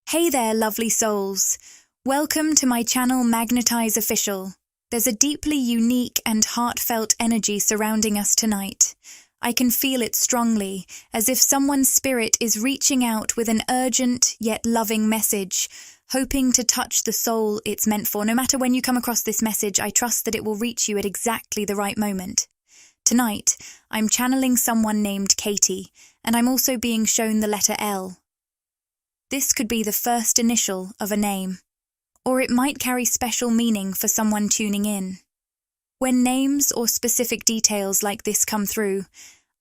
Hey there, lovely souls. Welcome to my channel Magnetize Official. There's a deeply unique and heartfelt energy surrounding us tonight. I can feel it strongly, as if someone's spirit is reaching out with an urgent yet loving message, hoping to touch the soul it's meant for. No matter when you come across this message, I trust that it will reach you at exactly the right moment. Tonight, I'm channeling someone named Katie, and I'm also being shown the letter L. This could be the first initial of a name, or it might carry special meaning for someone tuning in. When names or specific details like this come through,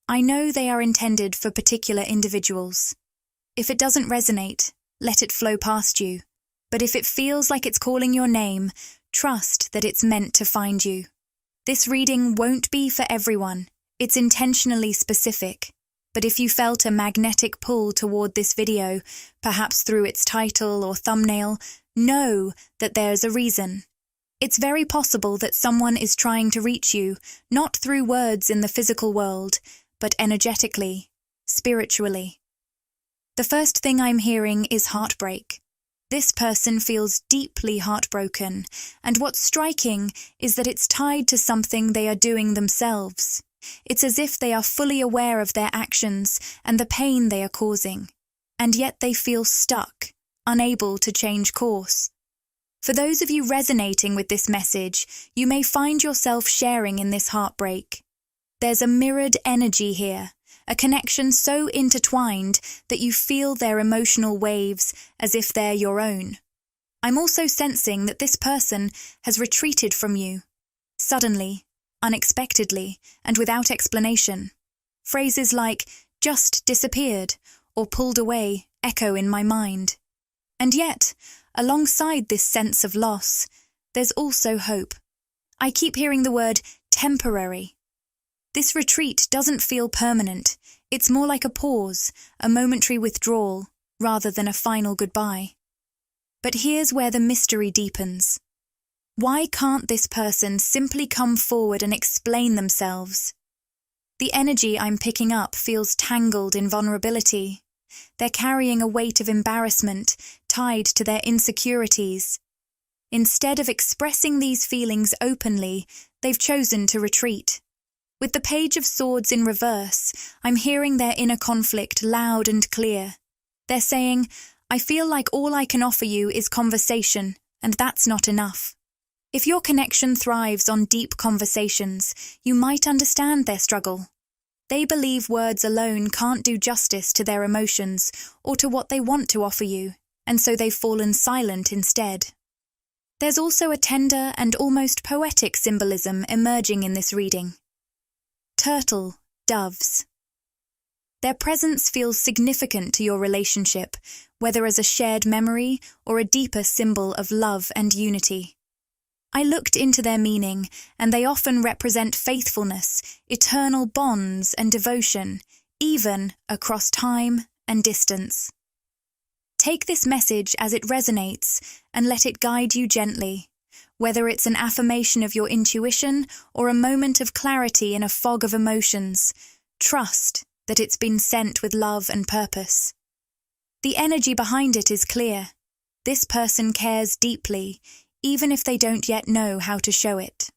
I know they are intended for particular individuals. If it doesn't resonate, let it flow past you. But if it feels like it's calling your name, trust that it's meant to find you. This reading won't be for everyone. It's intentionally specific. But if you felt a magnetic pull toward this video, perhaps through its title or thumbnail, know that there's a reason. It's very possible that someone is trying to reach you, not through words in the physical world, but energetically, spiritually. The first thing I'm hearing is heartbreak. This person feels deeply heartbroken, and what's striking is that it's tied to something they are doing themselves. It's as if they are fully aware of their actions and the pain they are causing, and yet they feel stuck, unable to change course. For those of you resonating with this message, you may find yourself sharing in this heartbreak. There's a mirrored energy here, a connection so intertwined that you feel their emotional waves as if they're your own. I'm also sensing that this person has retreated from you, suddenly, unexpectedly, and without explanation. Phrases like, just disappeared, or pulled away, echo in my mind. And yet, alongside this sense of loss, there's also hope. I keep hearing the word temporary. This retreat doesn't feel permanent. It's more like a pause, a momentary withdrawal, rather than a final goodbye. But here's where the mystery deepens. Why can't this person simply come forward and explain themselves? The energy I'm picking up feels tangled in vulnerability. They're carrying a weight of embarrassment tied to their insecurities. Instead of expressing these feelings openly, they've chosen to retreat. With the Page of Swords in reverse, I'm hearing their inner conflict loud and clear. They're saying, I feel like all I can offer you is conversation, and that's not enough. If your connection thrives on deep conversations, you might understand their struggle. They believe words alone can't do justice to their emotions or to what they want to offer you, and so they've fallen silent instead. There's also a tender and almost poetic symbolism emerging in this reading. Turtle doves. Their presence feels significant to your relationship, whether as a shared memory or a deeper symbol of love and unity. I looked into their meaning, and they often represent faithfulness, eternal bonds and devotion, even across time and distance. Take this message as it resonates and let it guide you gently, whether it's an affirmation of your intuition or a moment of clarity in a fog of emotions. Trust that it's been sent with love and purpose. The energy behind it is clear. This person cares deeply, even if they don't yet know how to show it.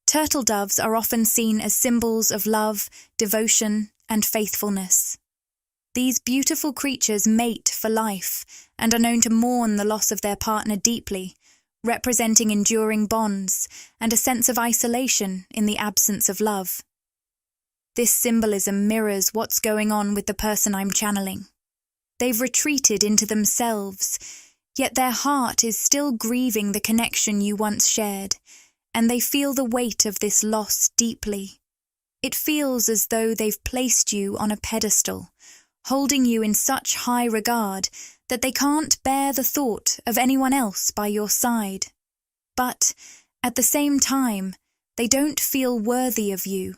Turtle doves are often seen as symbols of love, devotion, and faithfulness. These beautiful creatures mate for life and are known to mourn the loss of their partner deeply, representing enduring bonds and a sense of isolation in the absence of love. This symbolism mirrors what's going on with the person I'm channeling. They've retreated into themselves, yet their heart is still grieving the connection you once shared, and they feel the weight of this loss deeply. It feels as though they've placed you on a pedestal, holding you in such high regard that they can't bear the thought of anyone else by your side. But, at the same time, they don't feel worthy of you.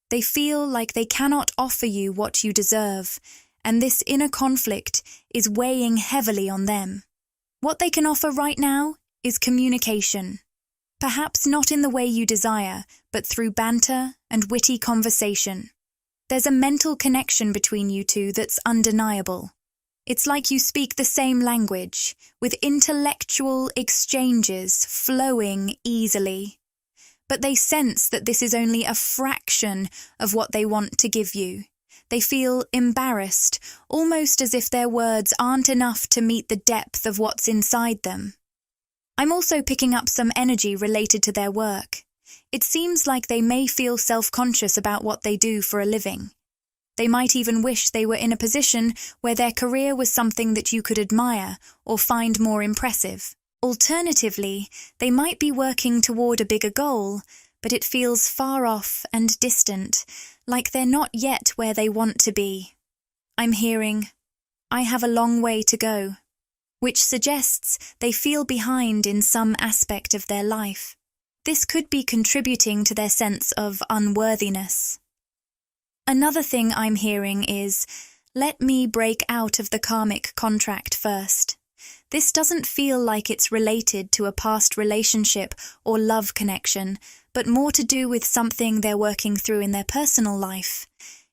They feel like they cannot offer you what you deserve, and this inner conflict is weighing heavily on them. What they can offer right now is communication. Perhaps not in the way you desire, but through banter and witty conversation. There's a mental connection between you two that's undeniable. It's like you speak the same language, with intellectual exchanges flowing easily. But they sense that this is only a fraction of what they want to give you. They feel embarrassed, almost as if their words aren't enough to meet the depth of what's inside them. I'm also picking up some energy related to their work. It seems like they may feel self-conscious about what they do for a living. They might even wish they were in a position where their career was something that you could admire or find more impressive. Alternatively, they might be working toward a bigger goal, but it feels far off and distant, like they're not yet where they want to be. I'm hearing, "I have a long way to go," which suggests they feel behind in some aspect of their life. This could be contributing to their sense of unworthiness. Another thing I'm hearing is, "Let me break out of the karmic contract first." This doesn't feel like it's related to a past relationship or love connection, but more to do with something they're working through in their personal life.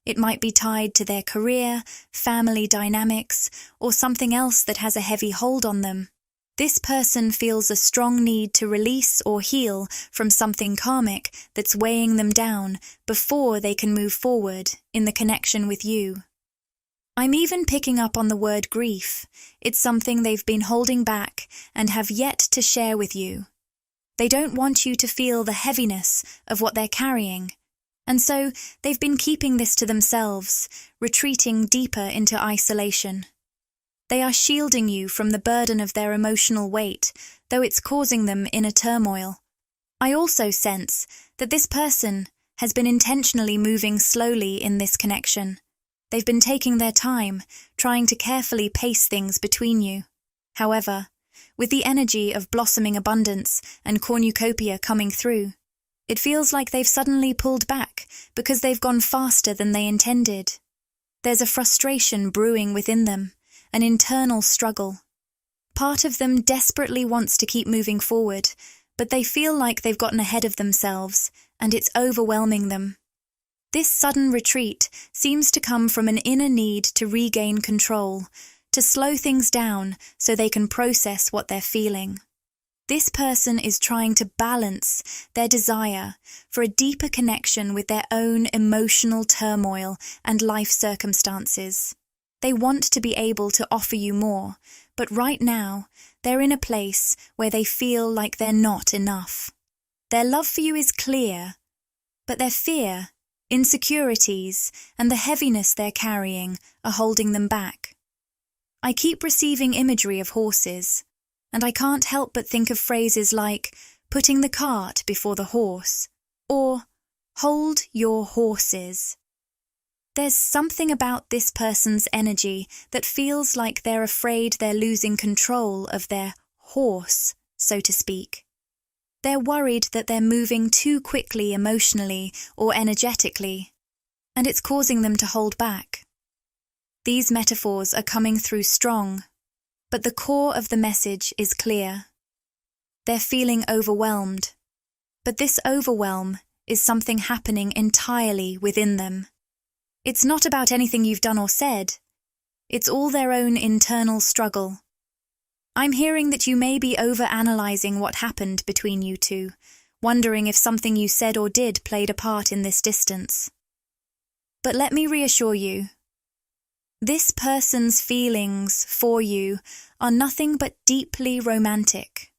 It might be tied to their career, family dynamics, or something else that has a heavy hold on them. This person feels a strong need to release or heal from something karmic that's weighing them down before they can move forward in the connection with you. I'm even picking up on the word grief. It's something they've been holding back and have yet to share with you. They don't want you to feel the heaviness of what they're carrying, and so they've been keeping this to themselves, retreating deeper into isolation. They are shielding you from the burden of their emotional weight, though it's causing them inner turmoil. I also sense that this person has been intentionally moving slowly in this connection. They've been taking their time, trying to carefully pace things between you. However, with the energy of blossoming abundance and cornucopia coming through, it feels like they've suddenly pulled back because they've gone faster than they intended. There's a frustration brewing within them, an internal struggle. Part of them desperately wants to keep moving forward, but they feel like they've gotten ahead of themselves, and it's overwhelming them. This sudden retreat seems to come from an inner need to regain control, to slow things down so they can process what they're feeling. This person is trying to balance their desire for a deeper connection with their own emotional turmoil and life circumstances. They want to be able to offer you more, but right now, they're in a place where they feel like they're not enough. Their love for you is clear, but their fear, insecurities, and the heaviness they're carrying are holding them back. I keep receiving imagery of horses, and I can't help but think of phrases like putting the cart before the horse, or hold your horses. There's something about this person's energy that feels like they're afraid they're losing control of their horse, so to speak. They're worried that they're moving too quickly emotionally or energetically, and it's causing them to hold back. These metaphors are coming through strong, but the core of the message is clear. They're feeling overwhelmed, but this overwhelm is something happening entirely within them. It's not about anything you've done or said. It's all their own internal struggle. I'm hearing that you may be over-analyzing what happened between you two, wondering if something you said or did played a part in this distance. But let me reassure you, this person's feelings for you are nothing but deeply romantic.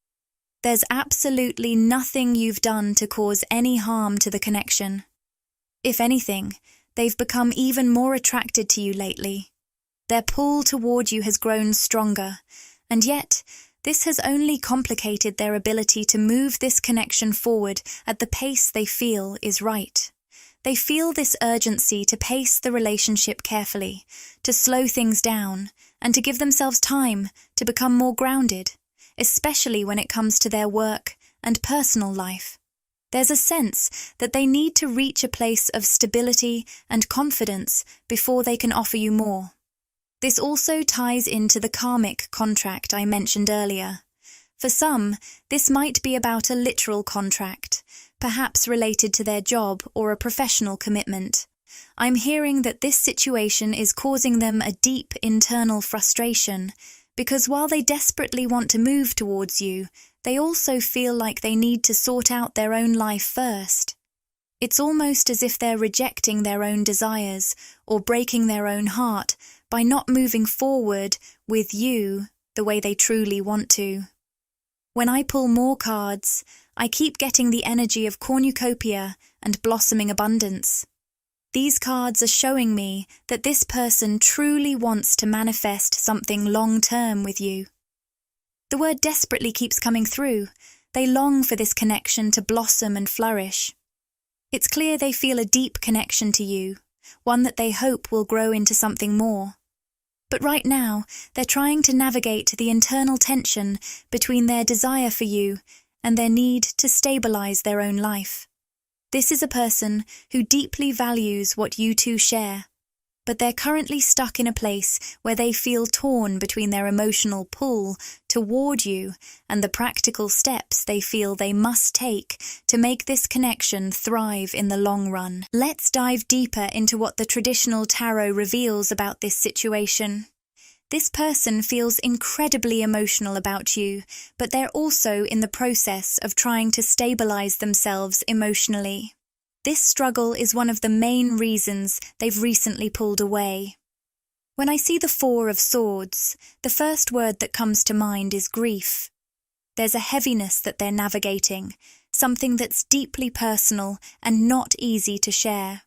There's absolutely nothing you've done to cause any harm to the connection. If anything, they've become even more attracted to you lately. Their pull toward you has grown stronger, and yet this has only complicated their ability to move this connection forward at the pace they feel is right. They feel this urgency to pace the relationship carefully, to slow things down, and to give themselves time to become more grounded, especially when it comes to their work and personal life. There's a sense that they need to reach a place of stability and confidence before they can offer you more. This also ties into the karmic contract I mentioned earlier. For some, this might be about a literal contract, perhaps related to their job or a professional commitment. I'm hearing that this situation is causing them a deep internal frustration, because while they desperately want to move towards you, they also feel like they need to sort out their own life first. It's almost as if they're rejecting their own desires or breaking their own heart by not moving forward with you the way they truly want to. When I pull more cards, I keep getting the energy of cornucopia and blossoming abundance. These cards are showing me that this person truly wants to manifest something long-term with you. The word desperately keeps coming through. They long for this connection to blossom and flourish. It's clear they feel a deep connection to you, one that they hope will grow into something more. But right now, they're trying to navigate the internal tension between their desire for you and their need to stabilize their own life. This is a person who deeply values what you two share, but they're currently stuck in a place where they feel torn between their emotional pull toward you and the practical steps they feel they must take to make this connection thrive in the long run. Let's dive deeper into what the traditional tarot reveals about this situation. This person feels incredibly emotional about you, but they're also in the process of trying to stabilize themselves emotionally. This struggle is one of the main reasons they've recently pulled away. When I see the Four of Swords, the first word that comes to mind is grief. There's a heaviness that they're navigating, something that's deeply personal and not easy to share.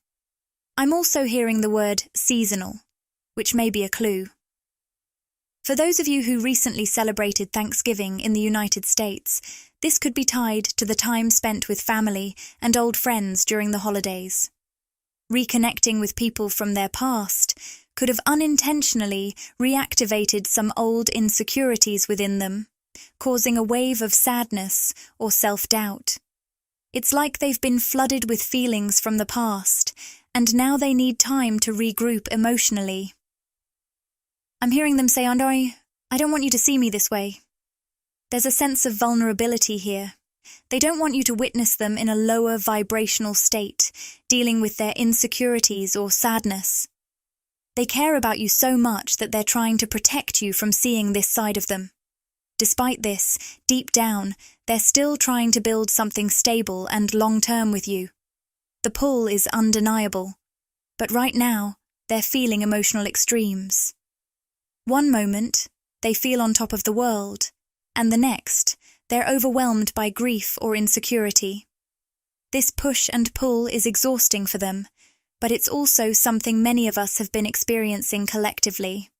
I'm also hearing the word seasonal, which may be a clue. For those of you who recently celebrated Thanksgiving in the United States, this could be tied to the time spent with family and old friends during the holidays. Reconnecting with people from their past could have unintentionally reactivated some old insecurities within them, causing a wave of sadness or self-doubt. It's like they've been flooded with feelings from the past, and now they need time to regroup emotionally. I'm hearing them say, I don't want you to see me this way. There's a sense of vulnerability here. They don't want you to witness them in a lower vibrational state, dealing with their insecurities or sadness. They care about you so much that they're trying to protect you from seeing this side of them. Despite this, deep down, they're still trying to build something stable and long-term with you. The pull is undeniable, but right now, they're feeling emotional extremes. One moment, they feel on top of the world, and the next, they're overwhelmed by grief or insecurity. This push and pull is exhausting for them, but it's also something many of us have been experiencing collectively.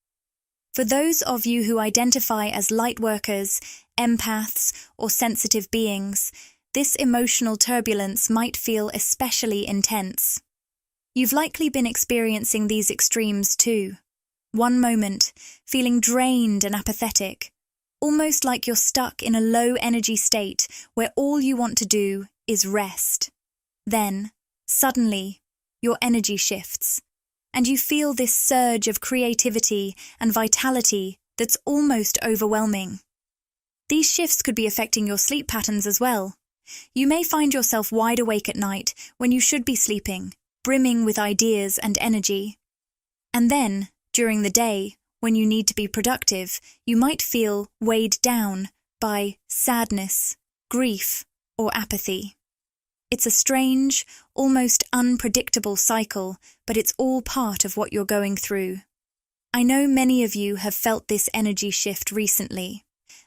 For those of you who identify as light workers, empaths, or sensitive beings, this emotional turbulence might feel especially intense. You've likely been experiencing these extremes too. One moment, feeling drained and apathetic, almost like you're stuck in a low-energy state where all you want to do is rest. Then, suddenly, your energy shifts, and you feel this surge of creativity and vitality that's almost overwhelming. These shifts could be affecting your sleep patterns as well. You may find yourself wide awake at night when you should be sleeping, brimming with ideas and energy. And then, during the day, when you need to be productive, you might feel weighed down by sadness, grief, or apathy. It's a strange, almost unpredictable cycle, but it's all part of what you're going through. I know many of you have felt this energy shift recently.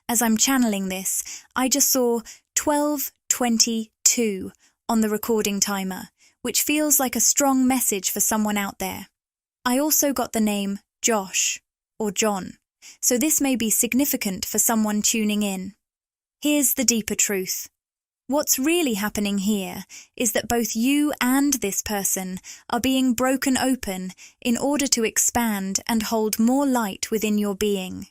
As I'm channeling this, I just saw 12:22 on the recording timer, which feels like a strong message for someone out there. I also got the name Josh or John, so this may be significant for someone tuning in. Here's the deeper truth. What's really happening here is that both you and this person are being broken open in order to expand and hold more light within your being.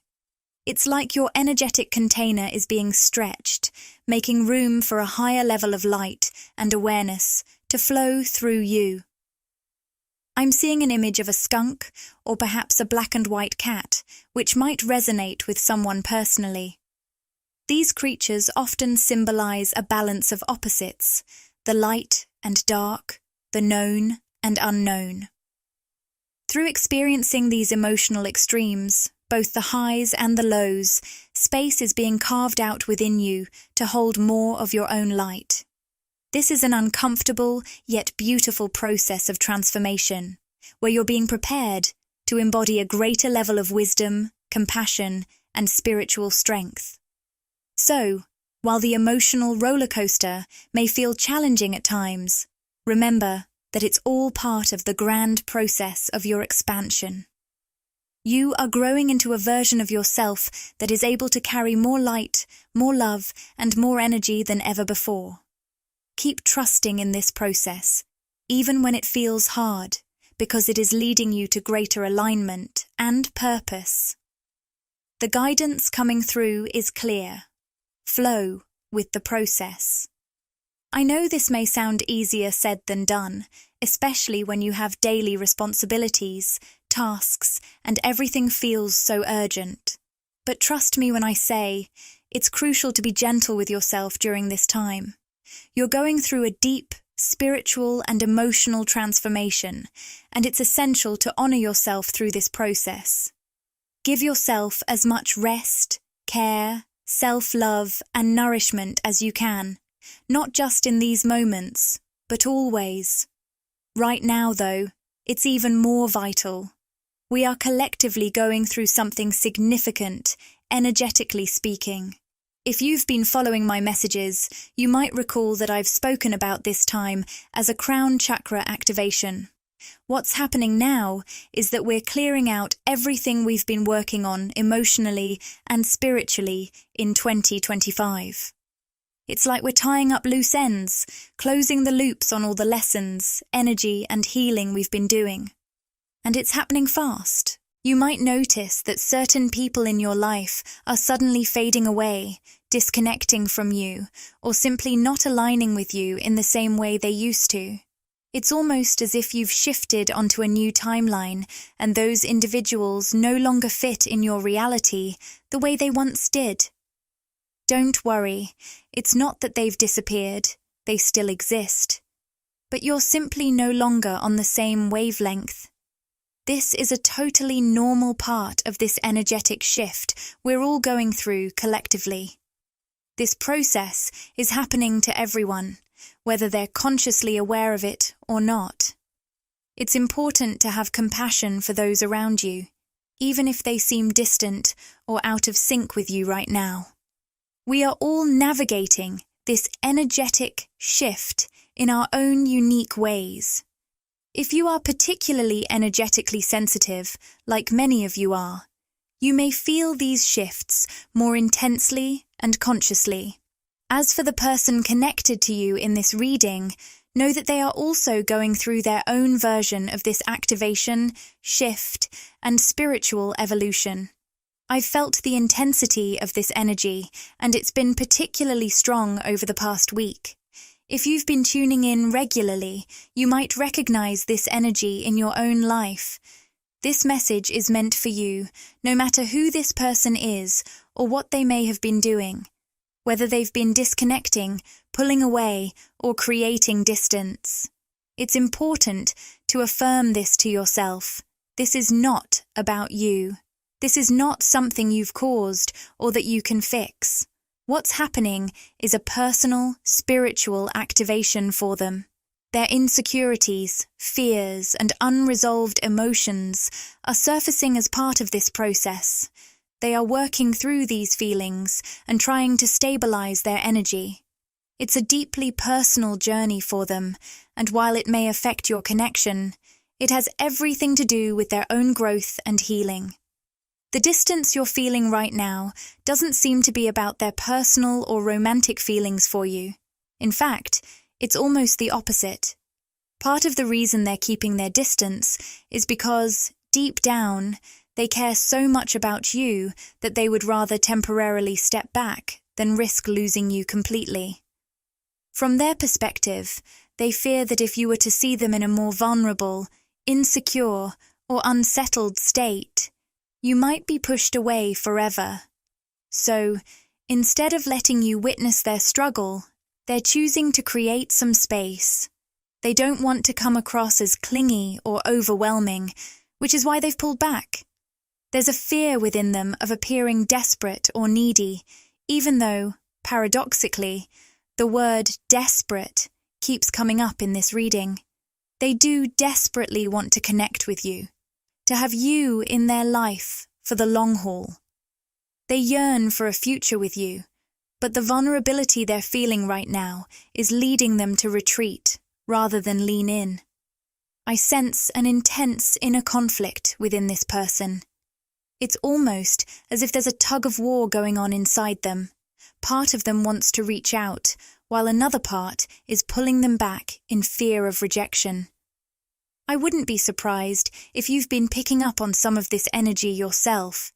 It's like your energetic container is being stretched, making room for a higher level of light and awareness to flow through you. I'm seeing an image of a skunk or perhaps a black and white cat, which might resonate with someone personally. These creatures often symbolize a balance of opposites, the light and dark, the known and unknown. Through experiencing these emotional extremes, both the highs and the lows, space is being carved out within you to hold more of your own light. This is an uncomfortable yet beautiful process of transformation, where you're being prepared to embody a greater level of wisdom, compassion, and spiritual strength. So, while the emotional roller coaster may feel challenging at times, remember that it's all part of the grand process of your expansion. You are growing into a version of yourself that is able to carry more light, more love, and more energy than ever before. Keep trusting in this process, even when it feels hard, because it is leading you to greater alignment and purpose. The guidance coming through is clear. Flow with the process. I know this may sound easier said than done, especially when you have daily responsibilities, tasks, and everything feels so urgent. But trust me when I say, it's crucial to be gentle with yourself during this time. You're going through a deep, spiritual and emotional transformation, and it's essential to honor yourself through this process. Give yourself as much rest, care, self-love, and nourishment as you can, not just in these moments, but always. Right now, though, it's even more vital. We are collectively going through something significant, energetically speaking. If you've been following my messages, you might recall that I've spoken about this time as a crown chakra activation. What's happening now is that we're clearing out everything we've been working on emotionally and spiritually in 2025. It's like we're tying up loose ends, closing the loops on all the lessons, energy, and healing we've been doing. And it's happening fast. You might notice that certain people in your life are suddenly fading away, disconnecting from you, or simply not aligning with you in the same way they used to. It's almost as if you've shifted onto a new timeline, and those individuals no longer fit in your reality the way they once did. Don't worry, it's not that they've disappeared, they still exist. But you're simply no longer on the same wavelength. This is a totally normal part of this energetic shift we're all going through collectively. This process is happening to everyone, whether they're consciously aware of it or not. It's important to have compassion for those around you, even if they seem distant or out of sync with you right now. We are all navigating this energetic shift in our own unique ways. If you are particularly energetically sensitive, like many of you are, you may feel these shifts more intensely and consciously. As for the person connected to you in this reading, know that they are also going through their own version of this activation, shift, and spiritual evolution. I've felt the intensity of this energy, and it's been particularly strong over the past week. If you've been tuning in regularly, you might recognize this energy in your own life. This message is meant for you, no matter who this person is or what they may have been doing. Whether they've been disconnecting, pulling away, or creating distance. It's important to affirm this to yourself. This is not about you. This is not something you've caused or that you can fix. What's happening is a personal, spiritual activation for them. Their insecurities, fears, and unresolved emotions are surfacing as part of this process. They are working through these feelings and trying to stabilize their energy. It's a deeply personal journey for them, and while it may affect your connection, it has everything to do with their own growth and healing. The distance you're feeling right now doesn't seem to be about their personal or romantic feelings for you. In fact, it's almost the opposite. Part of the reason they're keeping their distance is because, deep down, they care so much about you that they would rather temporarily step back than risk losing you completely. From their perspective, they fear that if you were to see them in a more vulnerable, insecure, or unsettled state, you might be pushed away forever. So, instead of letting you witness their struggle, they're choosing to create some space. They don't want to come across as clingy or overwhelming, which is why they've pulled back. There's a fear within them of appearing desperate or needy, even though, paradoxically, the word desperate keeps coming up in this reading. They do desperately want to connect with you, to have you in their life for the long haul. They yearn for a future with you, but the vulnerability they're feeling right now is leading them to retreat rather than lean in. I sense an intense inner conflict within this person. It's almost as if there's a tug of war going on inside them. Part of them wants to reach out, while another part is pulling them back in fear of rejection. I wouldn't be surprised if you've been picking up on some of this energy yourself.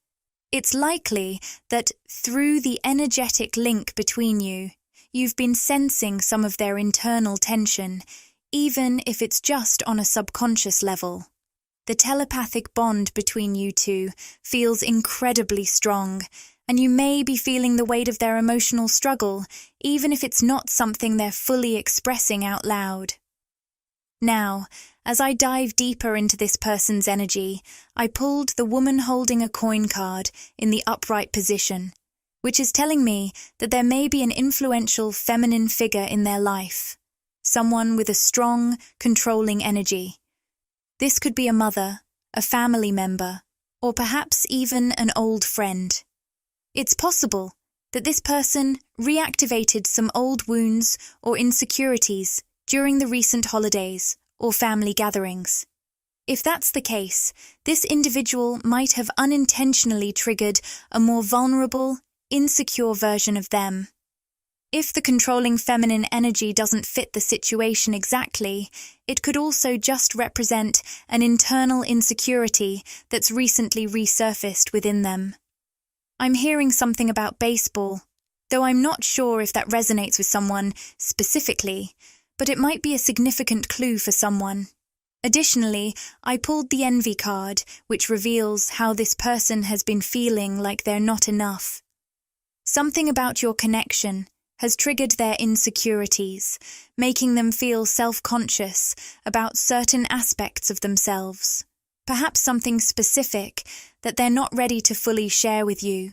It's likely that through the energetic link between you, you've been sensing some of their internal tension, even if it's just on a subconscious level. The telepathic bond between you two feels incredibly strong, and you may be feeling the weight of their emotional struggle, even if it's not something they're fully expressing out loud. Now, as I dive deeper into this person's energy, I pulled the woman holding a coin card in the upright position, which is telling me that there may be an influential feminine figure in their life, someone with a strong, controlling energy. This could be a mother, a family member, or perhaps even an old friend. It's possible that this person reactivated some old wounds or insecurities during the recent holidays or family gatherings. If that's the case, this individual might have unintentionally triggered a more vulnerable, insecure version of them. If the controlling feminine energy doesn't fit the situation exactly, it could also just represent an internal insecurity that's recently resurfaced within them. I'm hearing something about baseball, though I'm not sure if that resonates with someone specifically, but it might be a significant clue for someone. Additionally, I pulled the envy card, which reveals how this person has been feeling like they're not enough. Something about your connection has triggered their insecurities, making them feel self-conscious about certain aspects of themselves. Perhaps something specific that they're not ready to fully share with you.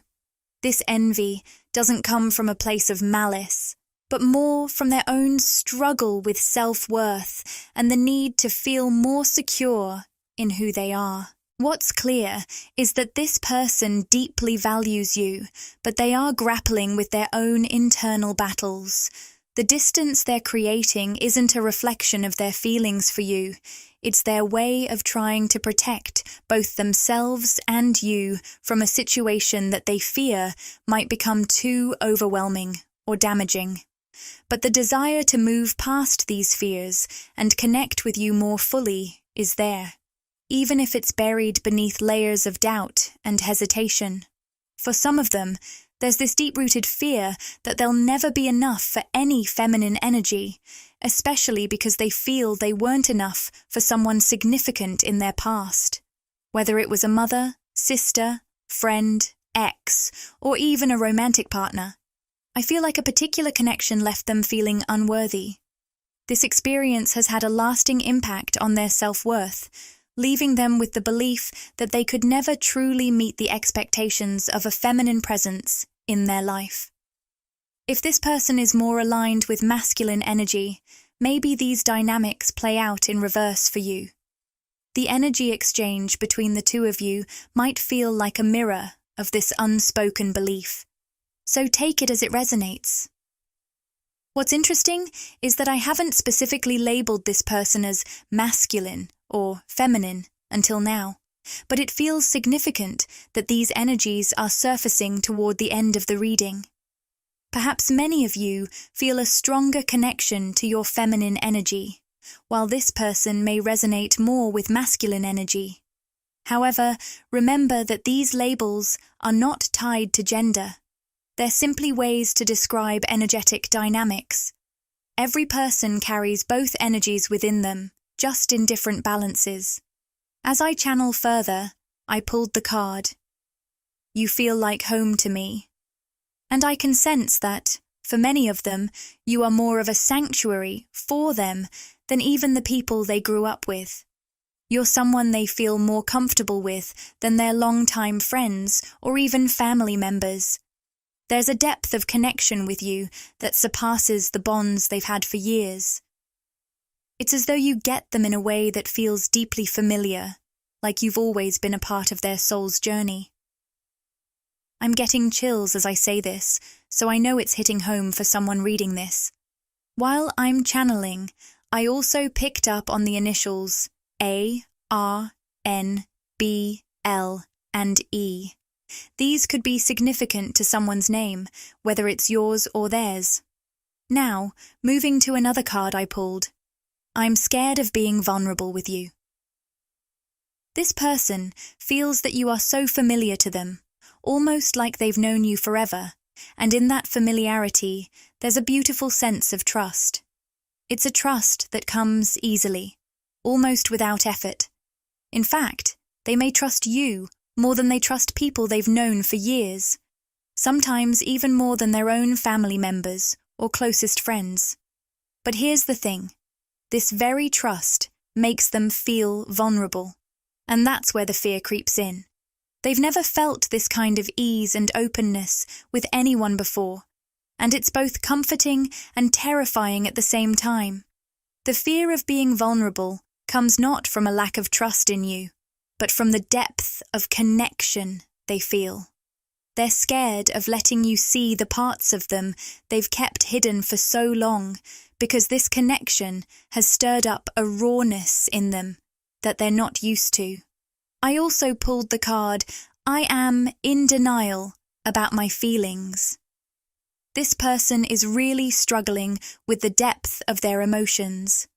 This envy doesn't come from a place of malice, but more from their own struggle with self-worth and the need to feel more secure in who they are. What's clear is that this person deeply values you, but they are grappling with their own internal battles. The distance they're creating isn't a reflection of their feelings for you. It's their way of trying to protect both themselves and you from a situation that they fear might become too overwhelming or damaging. But the desire to move past these fears and connect with you more fully is there, even if it's buried beneath layers of doubt and hesitation. For some of them, there's this deep-rooted fear that they'll never be enough for any feminine energy, especially because they feel they weren't enough for someone significant in their past. Whether it was a mother, sister, friend, ex, or even a romantic partner, I feel like a particular connection left them feeling unworthy. This experience has had a lasting impact on their self-worth, leaving them with the belief that they could never truly meet the expectations of a feminine presence in their life. If this person is more aligned with masculine energy, maybe these dynamics play out in reverse for you. The energy exchange between the two of you might feel like a mirror of this unspoken belief. So take it as it resonates. What's interesting is that I haven't specifically labeled this person as masculine or feminine until now, but it feels significant that these energies are surfacing toward the end of the reading. Perhaps many of you feel a stronger connection to your feminine energy, while this person may resonate more with masculine energy. However, remember that these labels are not tied to gender. They're simply ways to describe energetic dynamics. Every person carries both energies within them, just in different balances. As I channel further, I pulled the card. You feel like home to me. And I can sense that, for many of them, you are more of a sanctuary for them than even the people they grew up with. You're someone they feel more comfortable with than their longtime friends or even family members. There's a depth of connection with you that surpasses the bonds they've had for years. It's as though you get them in a way that feels deeply familiar, like you've always been a part of their soul's journey. I'm getting chills as I say this, so I know it's hitting home for someone reading this. While I'm channeling, I also picked up on the initials A, R, N, B, L, and E. These could be significant to someone's name, whether it's yours or theirs. Now, moving to another card I pulled. I'm scared of being vulnerable with you. This person feels that you are so familiar to them, almost like they've known you forever, and in that familiarity, there's a beautiful sense of trust. It's a trust that comes easily, almost without effort. In fact, they may trust you more than they trust people they've known for years, sometimes even more than their own family members or closest friends. But here's the thing. This very trust makes them feel vulnerable, and that's where the fear creeps in. They've never felt this kind of ease and openness with anyone before, and it's both comforting and terrifying at the same time. The fear of being vulnerable comes not from a lack of trust in you, but from the depth of connection they feel. They're scared of letting you see the parts of them they've kept hidden for so long, because this connection has stirred up a rawness in them that they're not used to. I also pulled the card, I am in denial about my feelings. This person is really struggling with the depth of their emotions.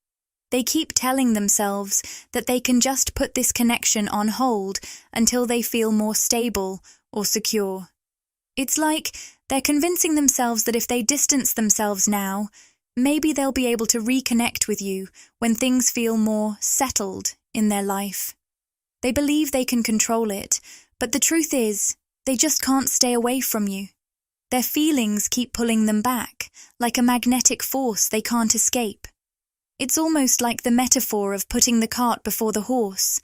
They keep telling themselves that they can just put this connection on hold until they feel more stable or secure. It's like they're convincing themselves that if they distance themselves now, maybe they'll be able to reconnect with you when things feel more settled in their life. They believe they can control it, but the truth is, they just can't stay away from you. Their feelings keep pulling them back, like a magnetic force they can't escape. It's almost like the metaphor of putting the cart before the horse.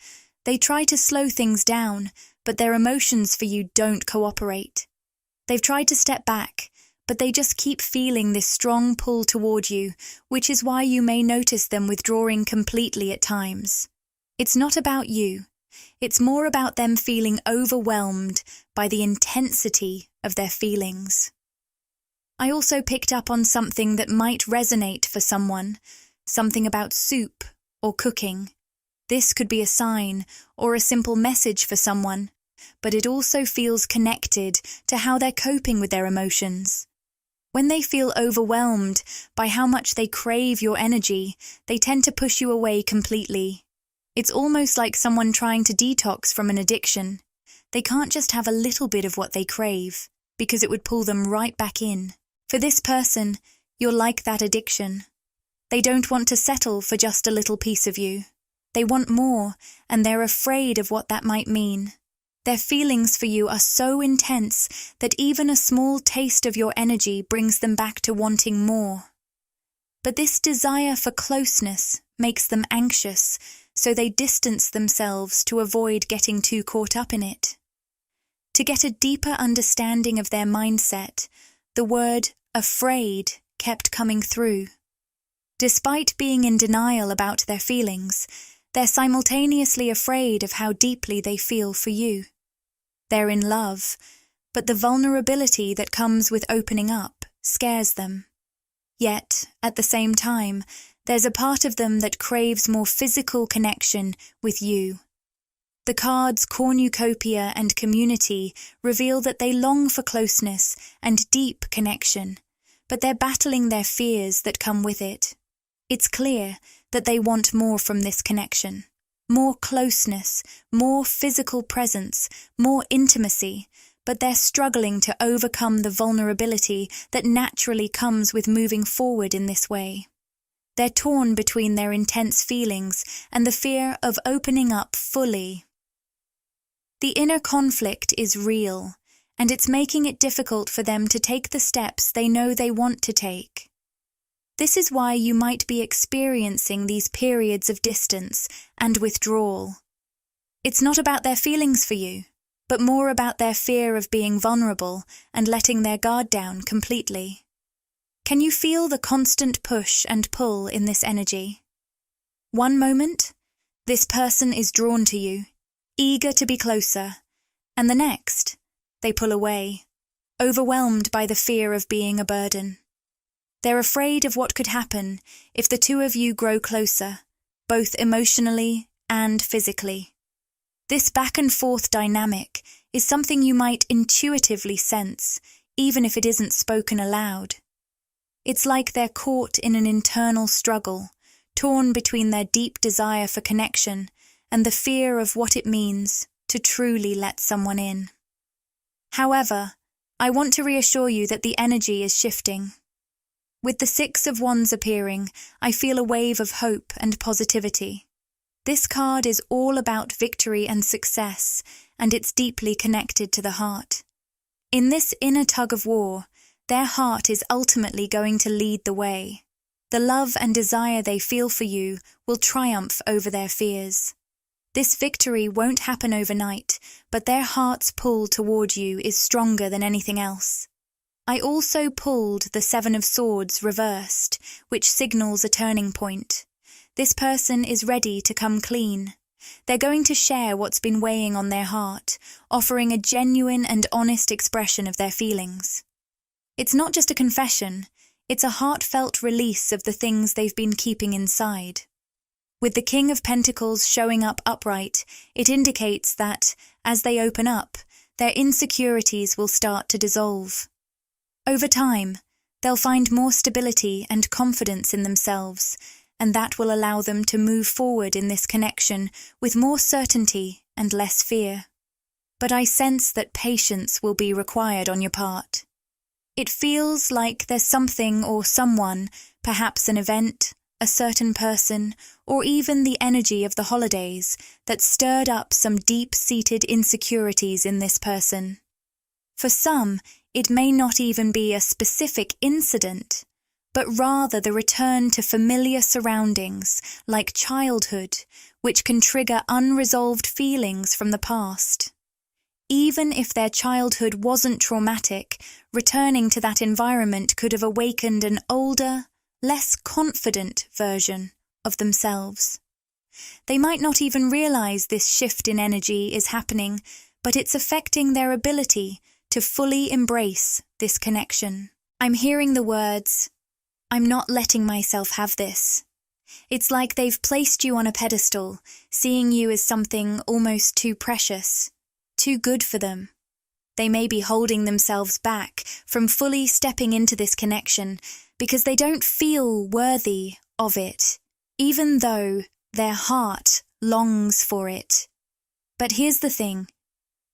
They try to slow things down, but their emotions for you don't cooperate. They've tried to step back, but they just keep feeling this strong pull toward you, which is why you may notice them withdrawing completely at times. It's not about you. It's more about them feeling overwhelmed by the intensity of their feelings. I also picked up on something that might resonate for someone, something about soup or cooking. This could be a sign or a simple message for someone, but it also feels connected to how they're coping with their emotions. When they feel overwhelmed by how much they crave your energy, they tend to push you away completely. It's almost like someone trying to detox from an addiction. They can't just have a little bit of what they crave, because it would pull them right back in. For this person, you're like that addiction. They don't want to settle for just a little piece of you. They want more, and they're afraid of what that might mean. Their feelings for you are so intense that even a small taste of your energy brings them back to wanting more. But this desire for closeness makes them anxious, so they distance themselves to avoid getting too caught up in it. To get a deeper understanding of their mindset, the word afraid kept coming through. Despite being in denial about their feelings, they're simultaneously afraid of how deeply they feel for you. They're in love, but the vulnerability that comes with opening up scares them. Yet, at the same time, there's a part of them that craves more physical connection with you. The cards cornucopia and community reveal that they long for closeness and deep connection, but they're battling their fears that come with it. It's clear that they want more from this connection. More closeness, more physical presence, more intimacy, but they're struggling to overcome the vulnerability that naturally comes with moving forward in this way. They're torn between their intense feelings and the fear of opening up fully. The inner conflict is real, and it's making it difficult for them to take the steps they know they want to take. This is why you might be experiencing these periods of distance and withdrawal. It's not about their feelings for you, but more about their fear of being vulnerable and letting their guard down completely. Can you feel the constant push and pull in this energy? One moment, this person is drawn to you, eager to be closer, and the next, they pull away, overwhelmed by the fear of being a burden. They're afraid of what could happen if the two of you grow closer, both emotionally and physically. This back and forth dynamic is something you might intuitively sense, even if it isn't spoken aloud. It's like they're caught in an internal struggle, torn between their deep desire for connection and the fear of what it means to truly let someone in. However, I want to reassure you that the energy is shifting. With the Six of Wands appearing, I feel a wave of hope and positivity. This card is all about victory and success, and it's deeply connected to the heart. In this inner tug-of-war, their heart is ultimately going to lead the way. The love and desire they feel for you will triumph over their fears. This victory won't happen overnight, but their heart's pull toward you is stronger than anything else. I also pulled the Seven of Swords reversed, which signals a turning point. This person is ready to come clean. They're going to share what's been weighing on their heart, offering a genuine and honest expression of their feelings. It's not just a confession, it's a heartfelt release of the things they've been keeping inside. With the King of Pentacles showing up upright, it indicates that, as they open up, their insecurities will start to dissolve. Over time, they'll find more stability and confidence in themselves, and that will allow them to move forward in this connection with more certainty and less fear. But I sense that patience will be required on your part. It feels like there's something or someone, perhaps an event, a certain person, or even the energy of the holidays, that stirred up some deep-seated insecurities in this person. For some, it may not even be a specific incident, but rather the return to familiar surroundings, like childhood, which can trigger unresolved feelings from the past. Even if their childhood wasn't traumatic, returning to that environment could have awakened an older, less confident version of themselves. They might not even realize this shift in energy is happening, but it's affecting their ability to fully embrace this connection. I'm hearing the words, "I'm not letting myself have this." It's like they've placed you on a pedestal, seeing you as something almost too precious, too good for them. They may be holding themselves back from fully stepping into this connection because they don't feel worthy of it, even though their heart longs for it. But here's the thing.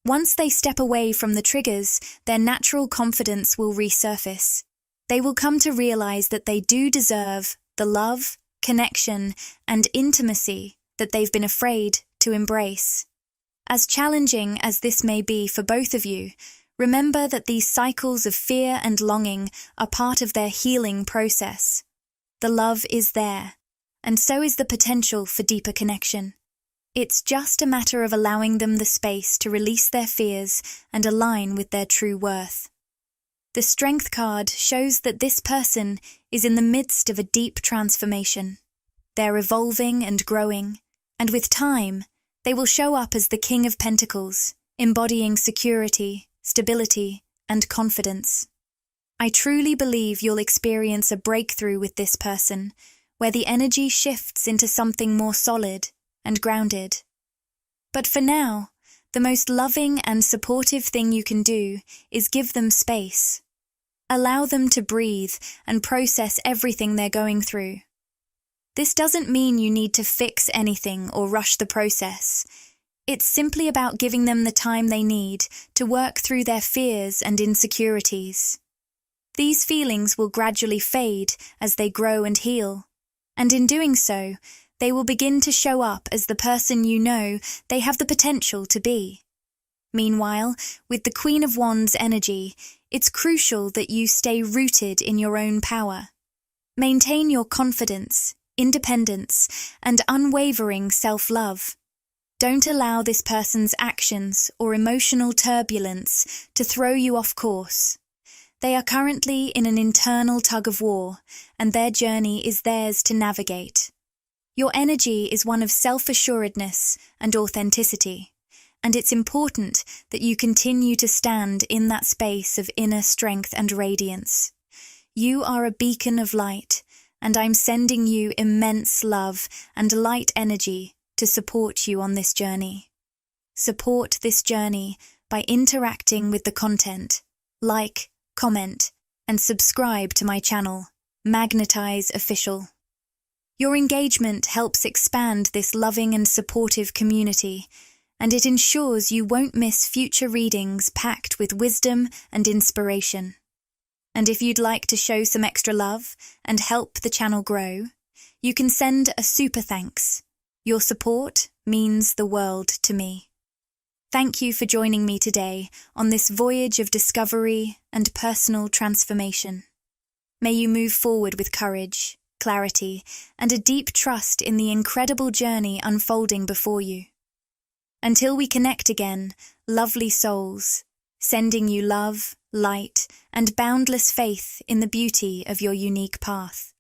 Once they step away from the triggers, their natural confidence will resurface. They will come to realize that they do deserve the love, connection, and intimacy that they've been afraid to embrace. As challenging as this may be for both of you, remember that these cycles of fear and longing are part of their healing process. The love is there, and so is the potential for deeper connection. It's just a matter of allowing them the space to release their fears and align with their true worth. The Strength card shows that this person is in the midst of a deep transformation. They're evolving and growing, and with time, they will show up as the King of Pentacles, embodying security, stability, and confidence. I truly believe you'll experience a breakthrough with this person, where the energy shifts into something more solid and grounded. But for now, the most loving and supportive thing you can do is give them space. Allow them to breathe and process everything they're going through. This doesn't mean you need to fix anything or rush the process. It's simply about giving them the time they need to work through their fears and insecurities. These feelings will gradually fade as they grow and heal, and in doing so, they will begin to show up as the person you know they have the potential to be. Meanwhile, with the Queen of Wands energy, it's crucial that you stay rooted in your own power. Maintain your confidence, independence, and unwavering self-love. Don't allow this person's actions or emotional turbulence to throw you off course. They are currently in an internal tug-of-war, and their journey is theirs to navigate. Your energy is one of self-assuredness and authenticity, and it's important that you continue to stand in that space of inner strength and radiance. You are a beacon of light, and I'm sending you immense love and light energy to support you on this journey. Support this journey by interacting with the content. Like, comment, and subscribe to my channel, Magnetize Official. Your engagement helps expand this loving and supportive community, and it ensures you won't miss future readings packed with wisdom and inspiration. And if you'd like to show some extra love and help the channel grow, you can send a super thanks. Your support means the world to me. Thank you for joining me today on this voyage of discovery and personal transformation. May you move forward with courage, clarity, and a deep trust in the incredible journey unfolding before you. Until we connect again, lovely souls, sending you love, light, and boundless faith in the beauty of your unique path.